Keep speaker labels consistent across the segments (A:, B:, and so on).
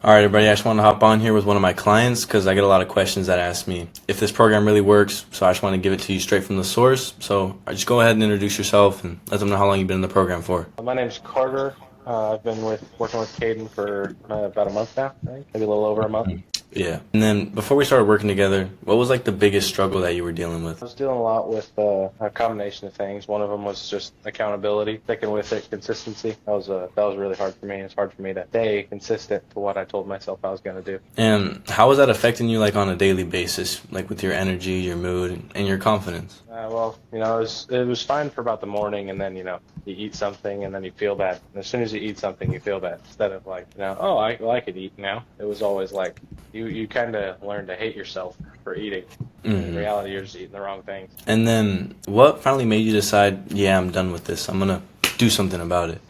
A: All right, everybody, I just want to hop on here with one of my clients because I get a lot of questions that ask me if this program really works. So I just want to give it to you straight from the source. So just go ahead and introduce yourself and let them know how long you've been in the program for.
B: My name's Carter. I've been working with Caden for about a month now, I think, maybe a little over a month.
A: Yeah. And then before we started working together, what was like the biggest struggle that you were dealing with?
B: I was dealing a lot with a combination of things. One of them was just accountability, sticking with it, consistency. That was really hard for me. It's hard for me to stay consistent to what I told myself I was going to do.
A: And how was that affecting you like on a daily basis, like with your energy, your mood, and your confidence?
B: It was fine for about the morning, and then, you eat something, and then you feel bad. And as soon as you eat something, you feel bad. Instead of like, oh, I could eat now. It was always like, you kind of learn to hate yourself for eating. In reality, you're just eating the wrong things.
A: And then what finally made you decide, yeah, I'm done with this. I'm going to do something about it?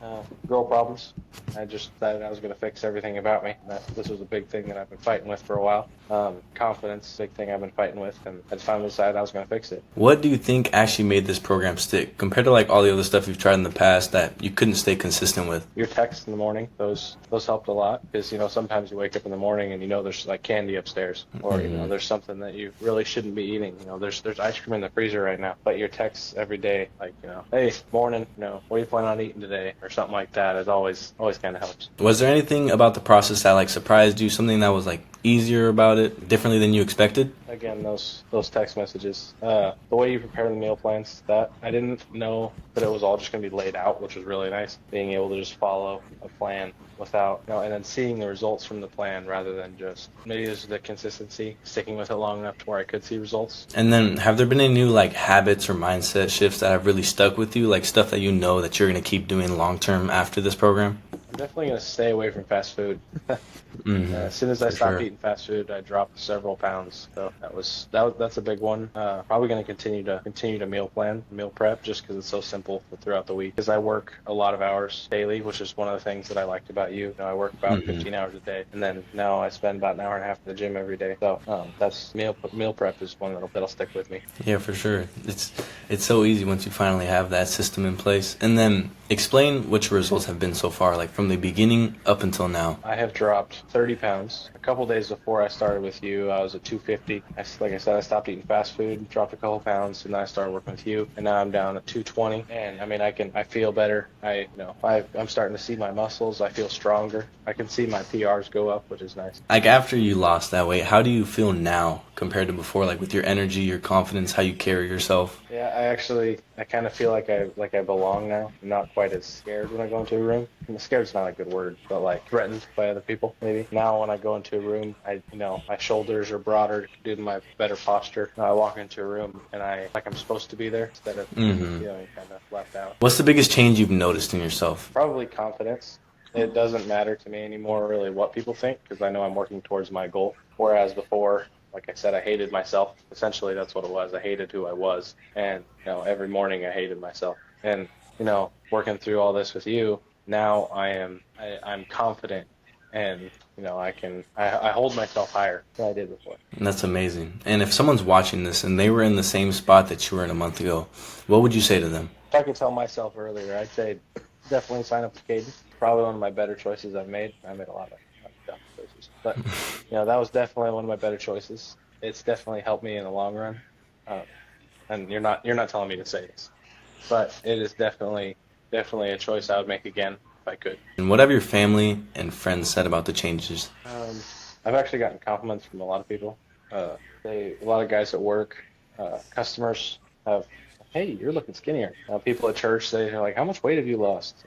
B: Girl problems. I just decided I was going to fix everything about me. This was a big thing that I've been fighting with for a while. Confidence, big thing I've been fighting with, and I just finally decided I was going to fix it.
A: What do you think actually made this program stick compared to like all the other stuff you've tried in the past that you couldn't stay consistent with?
B: Your texts in the morning, those helped a lot because, sometimes you wake up in the morning and there's like candy upstairs, or, there's something that you really shouldn't be eating. There's ice cream in the freezer right now, but your texts every day, like, hey, morning, what are you planning on eating today, or something like that, is always kind of helps.
A: Was there anything about the process that like surprised you, something that was like easier about it, differently than you expected?
B: Again, those text messages, the way you prepare the meal plans, that I didn't know that it was all just going to be laid out, which was really nice. Being able to just follow a plan without, and then seeing the results from the plan rather than just, maybe there's the consistency, sticking with it long enough to where I could see results.
A: And then have there been any new like habits or mindset shifts that have really stuck with you, like stuff that you know that you're going to keep doing long term after this program?
B: I'm definitely going to stay away from fast food. As soon as I stopped eating fast food, I dropped several pounds. So that's a big one. Probably going to continue to meal prep, just because it's so simple throughout the week. Because I work a lot of hours daily, which is one of the things that I liked about you. I work about 15 hours a day, and then now I spend about an hour and a half in the gym every day. So that's meal prep is one that'll stick with me.
A: Yeah, for sure. It's so easy once you finally have that system in place. And then explain what your results have been so far, like from the beginning up until now.
B: I have dropped 30 pounds. A couple days before I started with you, I was at 250. Like I said, I stopped eating fast food, dropped a couple pounds, and then I started working with you, and now I'm down at 220. And I feel better. I'm starting to see my muscles. I feel stronger. I can see my PRs go up, which is nice.
A: Like after you lost that weight, how do you feel now compared to before? Like with your energy, your confidence, how you carry yourself?
B: Yeah, I kind of feel like I belong now. I'm not quite as scared when I go into a room. Scared's not a good word, but like threatened by other people, maybe. Now when I go into a room, my shoulders are broader due to my better posture. Now I walk into a room and I'm supposed to be there instead of feeling kind of left out.
A: What's the biggest change you've noticed in yourself?
B: Probably confidence. It doesn't matter to me anymore really what people think, because I know I'm working towards my goal. Whereas before, like I said, I hated myself. Essentially, that's what it was. I hated who I was. And, every morning I hated myself. And, working through all this with you, now I'm confident, and, I hold myself higher than I did before.
A: And that's amazing. And if someone's watching this and they were in the same spot that you were in a month ago, what would you say to them?
B: If I could tell myself earlier, I'd say definitely sign up for Caden. Probably one of my better choices I've made. I made a lot of dumb choices. But, that was definitely one of my better choices. It's definitely helped me in the long run. And you're not telling me to say this, but it is definitely a choice I would make again if I could.
A: And what have your family and friends said about the changes?
B: I've actually gotten compliments from a lot of people. A lot of guys at work, customers have, hey, you're looking skinnier. People at church say, like, how much weight have you lost?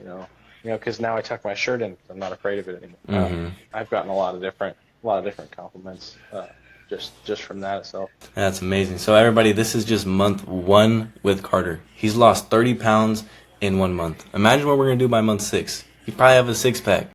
B: Because now I tuck my shirt in. I'm not afraid of it anymore. I've gotten a lot of different compliments. Just from that itself.
A: That's amazing. So everybody, this is just month 1 with Carter. He's lost 30 pounds in 1 month. Imagine what we're going to do by month 6. He probably have a 6-pack.